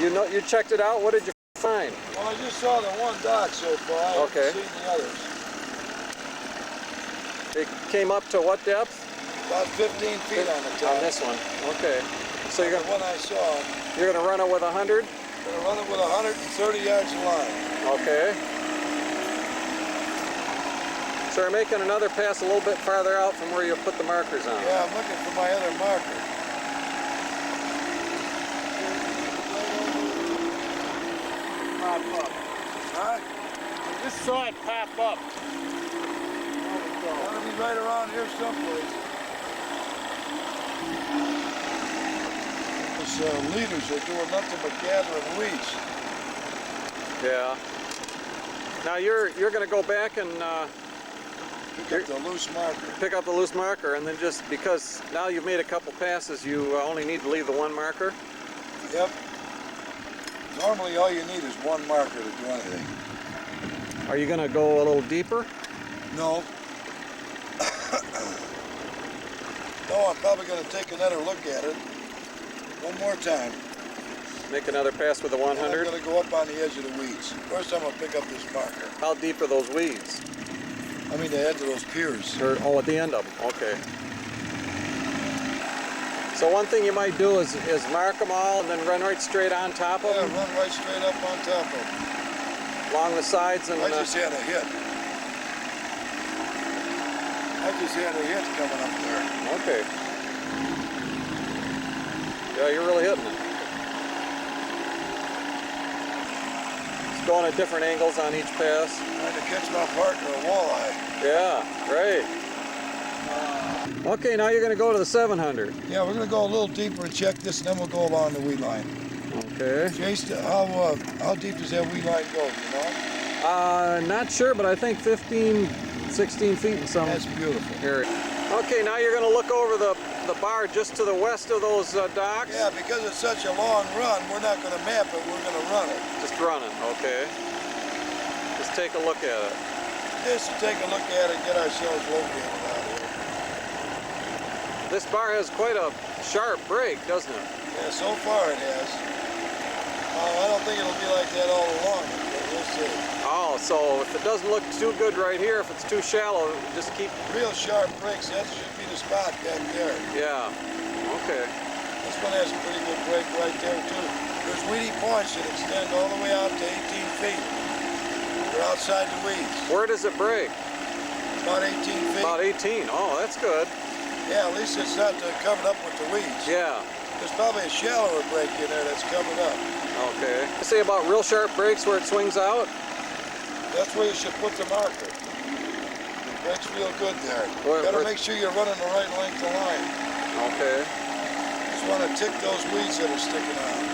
You checked it out. What did you find? Well, I just saw the one dock so far. I haven't seen the others. It came up to what depth? About 15 feet on the top. On this one. Okay. So you're gonna. The one I saw. You're gonna run it with 100? Gonna run it with 130 yards of line. Okay. So you're making another pass a little bit farther out from where you put the markers on. Yeah, I'm looking for my other marker. Pop up. Huh? I just saw it pop up. Gotta be right around here someplace. Those leaders are doing nothing but gathering weeds. Yeah. Now you're going to go back and Pick up the loose marker. pick up the loose marker, and then just because now you've made a couple passes, you only need to leave the one marker. Yep. Normally all you need is one marker to do anything. Are you going to go a little deeper? No. No, I'm probably going to take another look at it one more time. Make another pass with the 100? I'm going to go up on the edge of the weeds. First I'm going to pick up this marker. How deep are those weeds? I mean the edge of those piers. Oh, at the end of them. Okay. So one thing you might do is mark them all and then run right straight on top of Yeah, them? run right straight up on top of them. Along the sides and... I just had a hit. Coming up there. Okay. Yeah, you're really hitting it. It's going at different angles on each pass. Trying to catch my partner a walleye. Yeah, great. Okay, now you're going to go to the 700. Yeah, we're going to go a little deeper and check this, and then we'll go along the weed line. Okay. Chase, how deep does that weed line go, do you know? Not sure, but I think 15, 16 feet in some That's beautiful. area. Okay, now you're going to look over the bar just to the west of those docks? Yeah, because it's such a long run, we're not going to map it, we're going to run it. Just run it, okay. Just take a look at it. Just to take a look at it and get ourselves located out here. This bar has quite a sharp break, doesn't it? Yeah, so far it has. I don't think it'll be like that all along, but we'll see. Oh, so if it doesn't look too good right here, if it's too shallow, just keep... Real sharp breaks, that should be the spot back there. Yeah, okay. This one has a pretty good break right there too. There's weedy points that extend all the way out to 18 feet. We're outside the weeds. Where does it break? About 18 feet. About 18, oh, that's good. Yeah, at least it's not covered up with the weeds. Yeah. There's probably a shallower break in there that's covered up. Okay. I say about real sharp breaks where it swings out? That's where you should put the marker. It breaks real good there. You gotta make sure you're running the right length of line. Okay. Just want to tick those weeds that are sticking out.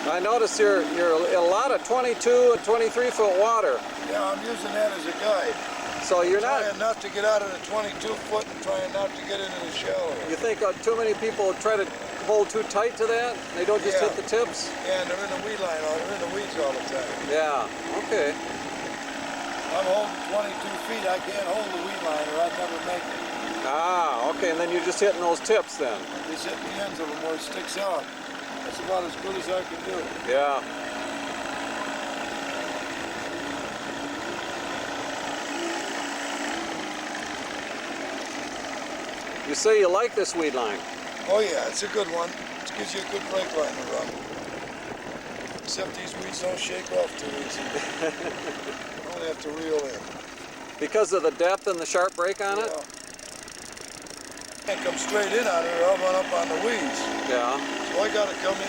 I notice you're a lot of 22 and 23 foot water. Yeah, I'm using that as a guide. So you're trying not to get out of the 22 foot and trying not to get into the shallow. You think too many people try to hold too tight to that? They don't just hit the tips? Yeah, and they're in the weed line, they're in the weeds all the time. Yeah, okay. I'm holding 22 feet, I can't hold the weed line or I'd never make it. Ah, okay, and then you're just hitting those tips then? Just hitting the ends of them where it sticks out. That's about as good as I can do. Yeah. You say you like this weed line? Oh yeah, it's a good one. It gives you a good break line to run. Except these weeds don't shake off too easy. You only have to reel in. Because of the depth and the sharp break on it? Can't come straight in on it or I'll run up on the weeds. Yeah. So I gotta come in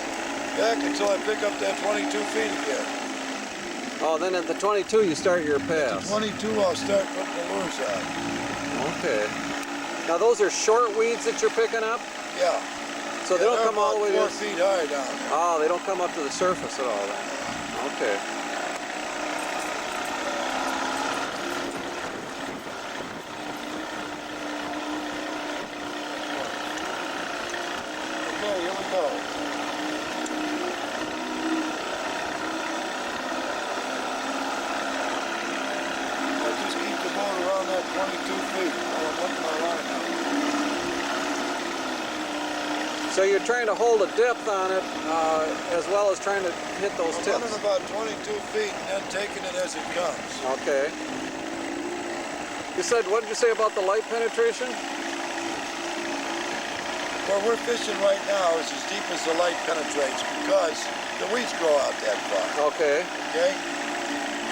back until I pick up that 22 feet again. Oh, then at the 22 you start your pass. At the 22 I'll start putting the lures on. Okay. Now those are short weeds that you're picking up? Yeah. So they don't come all the way to... 4 feet high down there. Oh, they don't come up to the surface at all then. Okay. Okay, here we go. Now just keep the boat around that 22 feet. I want So you're trying to hold a depth on it as well as trying to hit those I'm tips. running about 22 feet and then taking it as it comes. Okay. You said, what did you say about the light penetration? Where we're fishing right now is as deep as the light penetrates because the weeds grow out that far. Okay. Okay?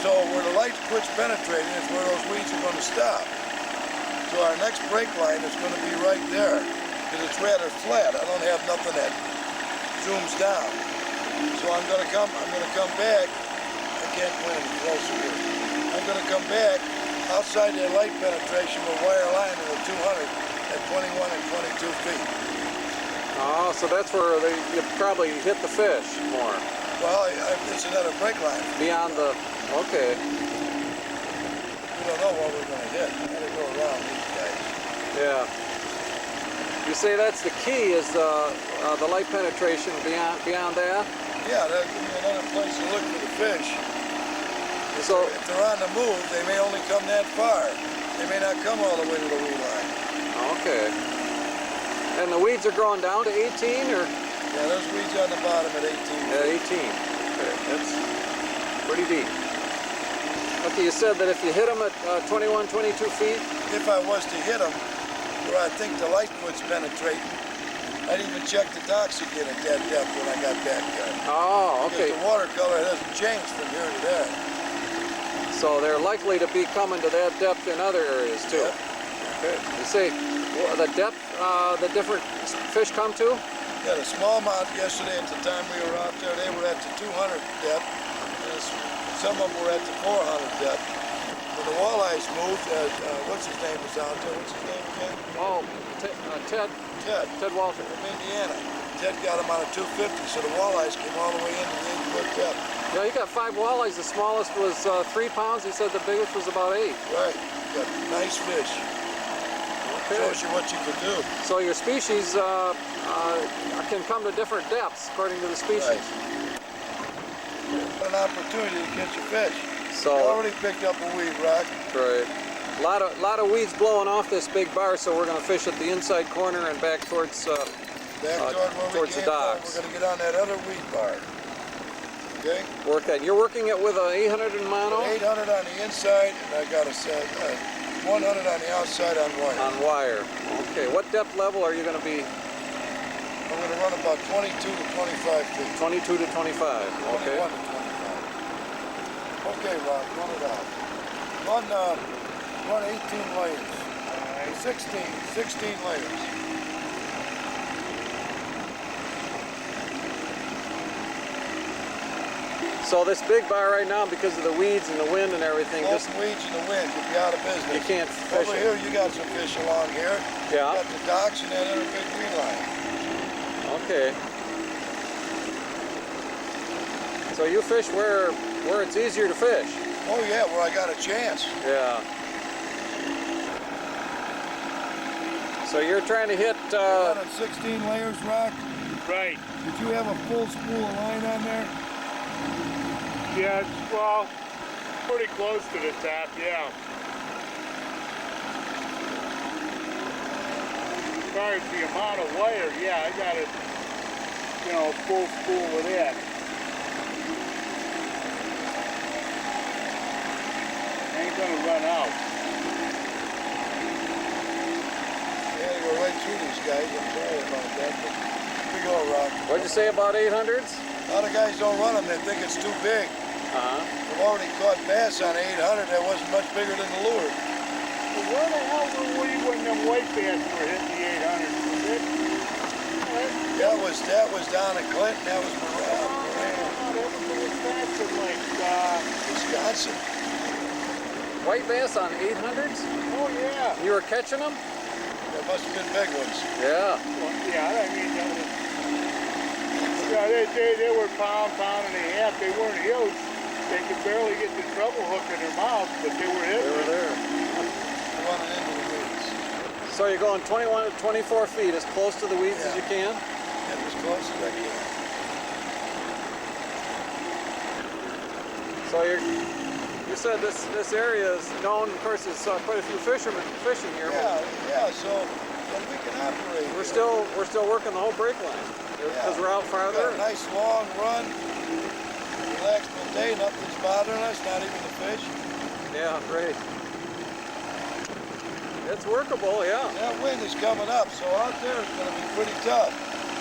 So where the light quits penetrating is where those weeds are going to stop. So our next break line is going to be right there because it's rather flat. I don't have nothing that zooms down. So I'm going to come back. I can't go any closer here. I'm going to come back outside that light penetration with wire line in the 200 at 21 and 22 feet. Oh, so that's where you probably hit the fish more. Well, it's another break line. Beyond the, okay. We don't know what we're going to hit. We're going to go around these guys. Yeah. You say that's the key is the light penetration beyond that? Yeah, that'll give me another place to look for the fish. So If they're on the move, they may only come that far. They may not come all the way to the weed line. okay. And the weeds are growing down to 18 or Yeah, there's weeds on the bottom at 18. at 18? Okay, that's pretty deep. Okay, you said that if you hit them at 21, 22 feet, If I was to hit them where I think the light quits penetrating, I'd even check the docks again at that depth when I got back there. oh, okay. Because the watercolor hasn't changed from here to there. So they're likely to be coming to that depth in other areas too. Yep. Okay. You say the depth the different fish come to? Yeah, the smallmouth yesterday at the time we were out there, they were at the 200 depth. And some of them were at the 400 depth. When the walleyes moved, what's his name was out there? What's his name again? Oh, Ted Ted Walter. from Indiana. Ted got him on a 250, so the walleyes came all the way into the 8-foot depth. Yeah, he got 5 walleyes. The smallest was 3 pounds. He said the biggest was about 8. Right. Got nice fish. Okay. Shows you what you can do. So your species can come to different depths according to the species. An opportunity to catch a fish. So I already picked up a weed rock. right. A lot of weeds blowing off this big bar, so we're going to fish at the inside corner and back towards Back toward where towards we the came from, docks. we're going to get on that other weed bar. Okay? work at. You're working it with an 800 in mono 800 on the inside, and I got a 100 on the outside on wire. on wire. Okay. What depth level are you going to be? I'm going to run about 22 to 25 feet. 22 to 25. 21 Okay. to 25. Okay, Rob, run it out. Run 18 layers. 16 layers. So this big bar right now, because of the weeds and the wind and everything, Both just weeds and the wind, you'll be out of business. you can't fish Over it. here, you got some fish along here. Yeah. You got the docks and that other big weed line. Okay. So you fish where it's easier to fish. Oh yeah, where I got a chance. Yeah. So you're trying to hit. Running 16 layers, Rock. Right. Did you have a full spool of line on there? Yeah, well, pretty close to the top, yeah. As far as the amount of wire, yeah, I got it, full spool with that. Ain't gonna run out. Yeah, to go right through these guys. I'm sorry about that, but here we go, Rock. What'd you say about 800s? A lot of guys don't run them. They think it's too big. We've already caught bass on 800 that wasn't much bigger than the lure. Well, where the hell were we when them white bass were hitting the 800? Was it? That was down at Clinton. That was That was in Wisconsin, like, Wisconsin. White bass on 800s? oh yeah. You were catching them? That must have been big ones. Yeah. Well, yeah, I mean, they were pound and a half. They weren't huge. They could barely get the treble hook in their mouth, but they were They hitting. were there. Running into the weeds. So you're going 21 to 24 feet, as close to the weeds as you can? Get as close as I can. So you said this area is known. Of course, there's quite a few fishermen fishing here. Yeah. So But we can operate. We're here. still working the whole brake line because Yeah. we're out We farther. got a nice long run. Relaxed day. Nothing's bothering us. Not even the fish. Yeah, great. It's workable, yeah. That wind is coming up, so out there it's going to be pretty tough.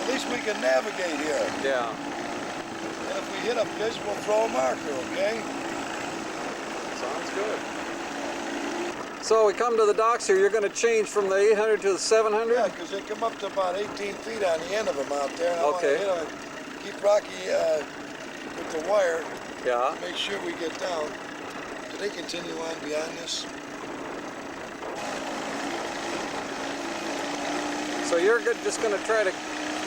At least we can navigate here. Yeah. And if we hit a fish, we'll throw a marker, okay? Sounds good. So we come to the docks here. You're going to change from the 800 to the 700? Yeah, because they come up to about 18 feet on the end of them out there. And Okay. I want to keep Rocky with the wire. Yeah. Make sure we get down. Do they continue on beyond this? So you're just going to try to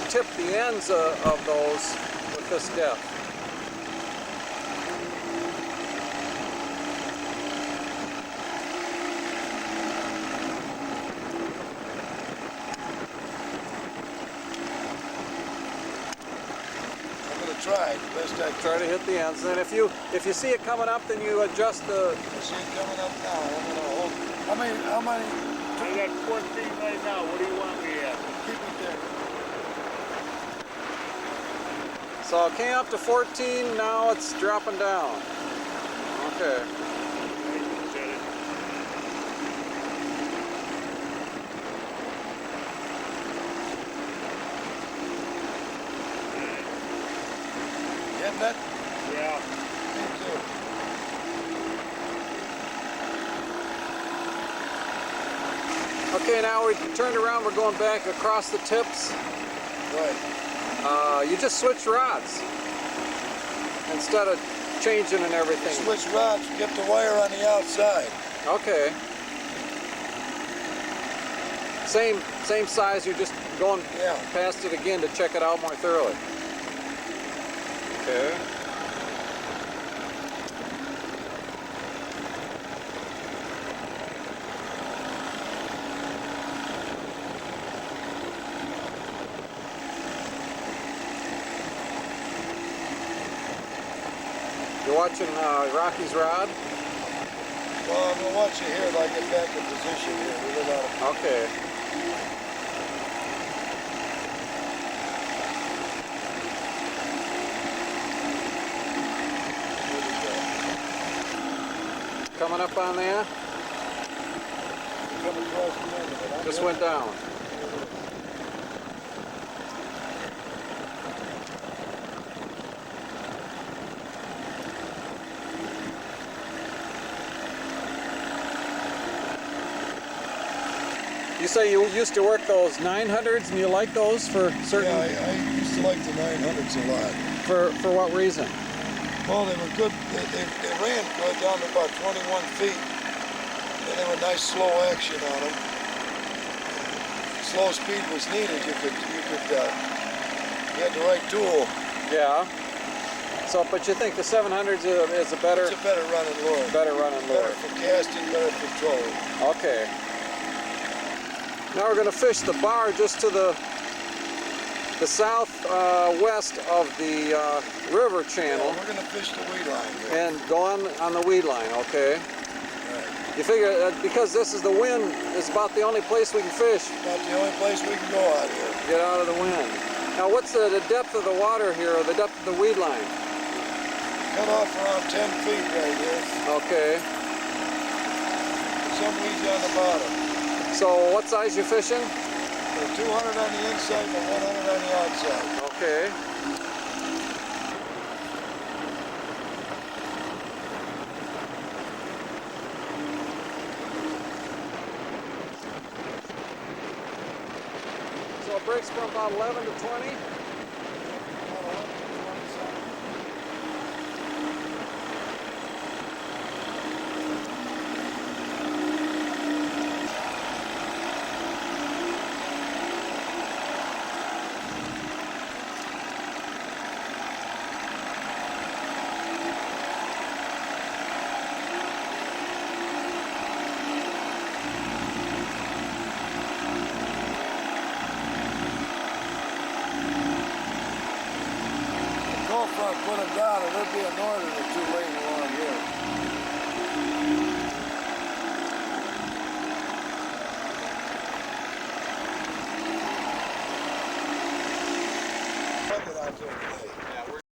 tip the ends of those with this depth. I'm going to try the best I can. Try to hit the ends. And if you see it coming up, then you adjust the. I see it coming up now. I'm going to hold. How many? I got 14 right now. What do you want me at? Keep it there. So it came up to 14. Now it's dropping down. Okay. Set it. Getting it? Yeah. Me too. Okay, now we turned around. We're going back across the tips. Right. You just switch rods instead of changing and everything. Switch rods, get the wire on the outside. Okay. Same size. You're just going Yeah. past it again to check it out more thoroughly. Okay. You're watching Rocky's rod? Well, I'm going to watch you here till I get back in position here. We live out of Okay. Coming up on there? come across the end of it. I'm Just good. went down. You say you used to work those 900s and you like those for certain, Yeah, I used to like the 900s a lot. for what reason? Well, they were good. They ran good down to about 21 feet. And they were nice slow action on them. Slow speed was needed. You had the right tool. Yeah. So, but you think the 700s is a better, It's a better running lure. better running lure? Better for casting, better for trolling. Okay. Now we're going to fish the bar just to the southwest of the river channel Yeah, we're going to fish the weed line here. and go on the weed line. Okay. Right. You figure because this is the wind, is about the only place we can fish. About the only place we can go out here. Get out of the wind. Now, what's the depth of the water here, or the depth of the weed line? Cut off around 10 feet right here. Okay. Some weeds on the bottom. So, what size you fishing? They're 200 on the inside and 100 on the outside. Okay. So it breaks from about 11 to 20. Go front, put them down, and there'll be a northern or two laying along here. have it out there today. Yeah, we're